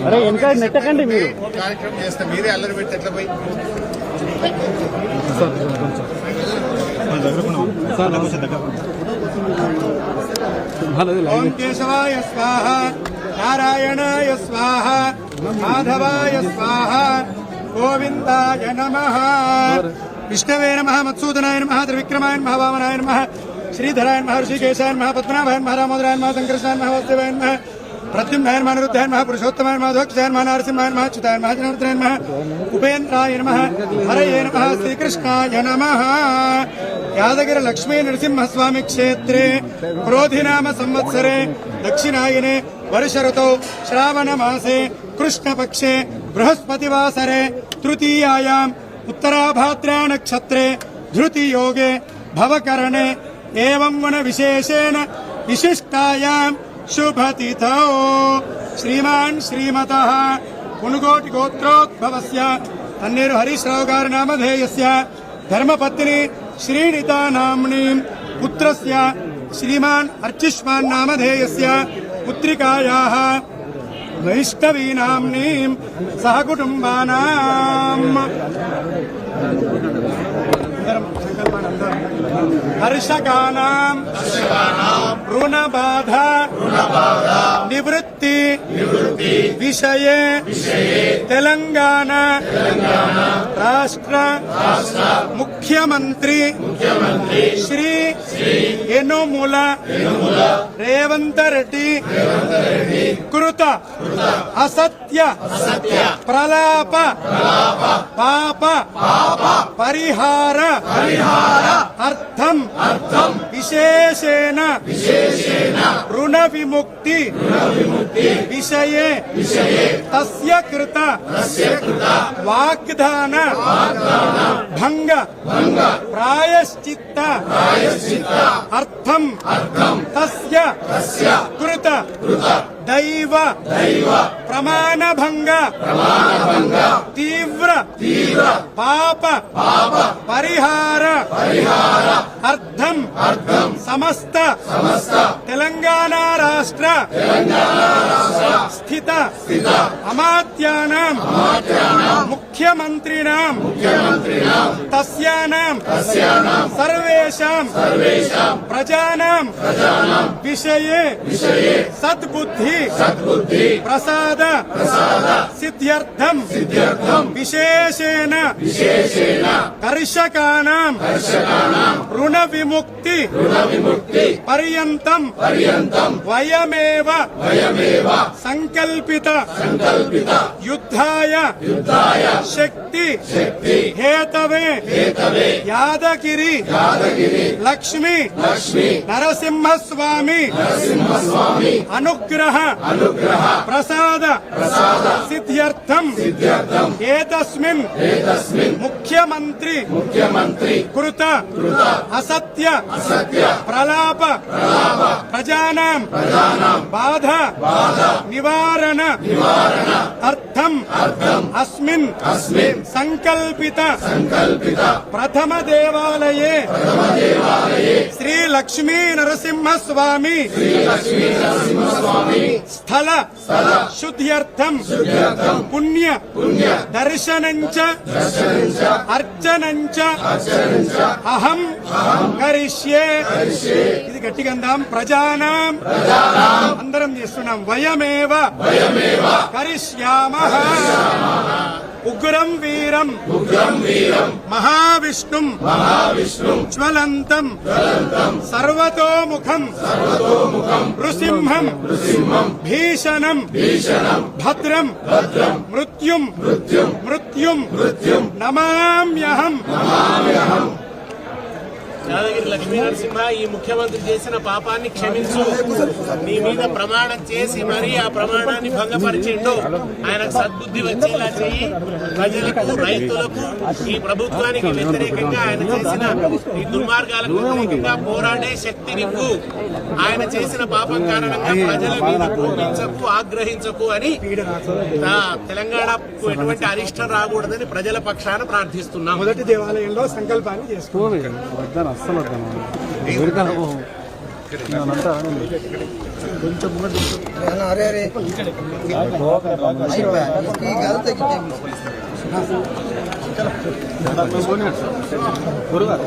అరే వెనక నెట్టకండి మీరు కార్యక్రమం చేస్తే మీరే అల్లరి పెట్టి ఎట్లా పోయి ఓం కేశవాయ స్వాహ నారాయణాయ స్వాహ మాధవాయ స్వాహ గోవిందాయ నమః విష్ణవే నమః మత్సూదనాయ నమః త్రివిక్రమాయ నమః వామనాయ నమః శ్రీధరాయ నమః ఋషికేశాయ నమః పద్మనాభాయ నమః రామోదరాయ నమః సంకర్షణాయ నమః వాసుదేవాయ నమః ప్రద్యుమ్నాయ నమః అనిరుద్ధాయ నమః పురుషోత్తమాయ నమః ధ్వక్షాయ నమః నరసింహాయ నమః అచ్యుతాయ నమః జనార్దనాయ నమః ఉపేంద్రాయ నమః హరయే నమః శ్రీకృష్ణాయ నమః యాదగిరి లక్ష్మీ నరసింహస్వామి క్షేత్రే క్రోధినామ సంవత్సరే దక్షిణాయనే వర్ష ఋతౌ శ్రావణ మాసే కృష్ణపక్షే బృహస్పతివాసరే తృతీయాయాం ఉత్తరాభాద్రా నక్షత్రే ధృతి యోగే భవకరణే ఏవం వన విశేషేణ విశిష్టాయాం శుభతిథౌ శ్రీమాన్ శ్రీమతః పునుగోటి గోత్రోద్భవస్య తన్నేరు హరీష్ రావు గారి నామధేయస్య ధర్మపత్ని శ్రీనితా నామ్నీం పుత్రస్య శ్రీమాన్ అర్చిష్మాన్ నామధేయస్య పుత్రికాయాః వైష్ణవీ నామ్నీం సహకుటుంబానాం హర్షకానాం రుణబాధ నివృత్తి విషయే తెలంగాణ రాష్ట్ర ముఖ్యమంత్రి శ్రీ యనుమల రేవంత్ రెడ్డి కృత అసత్య ప్రలాప పాప పరిహార అర్థం విశేషేణ రుణ విముక్తి విషయే తస్య కృత వాగ్దాన భంగ ప్రాయశ్చిత్త అర్థం తస్య కృత దైవ ప్రమాణభంగ తీవ్ర పాప పరిహార అర్థం సమస్త తెలంగాణ రాష్ట్ర స్థిత అమాత్యానాం ముఖ్యమంత్రిణాం తస్యానాం సర్వేషాం ప్రజానాం విషయే సద్బుద్ధి ప్రసాద సిద్ధ్యర్థం విశేషేణ కర్షకానాం రుణ విముక్తి పర్యంతం వయమేవ సంకల్పిత యుద్ధాయ శక్తి హేతవే యాదగిరి లక్ష్మీ నరసింహస్వామి అనుగ్రహ ప్రసాద సిద్ధ్యర్థం ఏతస్మిన్ ముఖ్యమంత్రి కృత అసత్య ప్రలాప ప్రజానాం బాధ నివారణ అర్థం అస్మిన్ సంకల్పిత ప్రథమ దేవాలయే శ్రీ లక్ష్మీ నరసింహస్వామి స్థల శుద్ధ్యర్థం పుణ్య దర్శనంచ అర్చనంచ అహం కరిష్యే. ఇది గట్టిగా అందాం. ప్రజానాం అందరం చేస్తున్నాం. వయమేవ కరిష్యామః. ఉగ్రం వీరం మహావిష్ణుం జ్వలంతం సర్వతోముఖం నృసింహం భీషణం భద్రం మృత్యుం నమామ్యహం. యాదగిరి లక్ష్మీ నరసింహ, ఈ ముఖ్యమంత్రి చేసిన పాపాన్ని క్షమించు. నీ మీద ప్రమాణం చేసి మరీ ఆ ప్రమాణాన్ని భంగపరిచిండు. ఆయనకు సద్బుద్ధి వచ్చేలా చెయ్యి. ప్రజలకు, రైతులకు, ఈ ప్రభుత్వానికి వ్యతిరేకంగా ఆయన చేసిన ఈ దుర్మార్గాలకు వ్యతిరేకంగా పోరాడే శక్తి నింపు. ఆయన చేసిన పాపం కారణంగా ప్రజల మీద కోపించకు, ఆగ్రహించకు అని తెలంగాణకు ఎటువంటి అరిష్టం రాకూడదని ప్రజల పక్షాన ప్రార్థిస్తున్నాం. మొదటి దేవాలయంలో సంకల్పాన్ని చేసుకోవాలి. వద్దాను, అస్సలు వద్దాను. ఎవరికైనా కొంచెం గురుగారు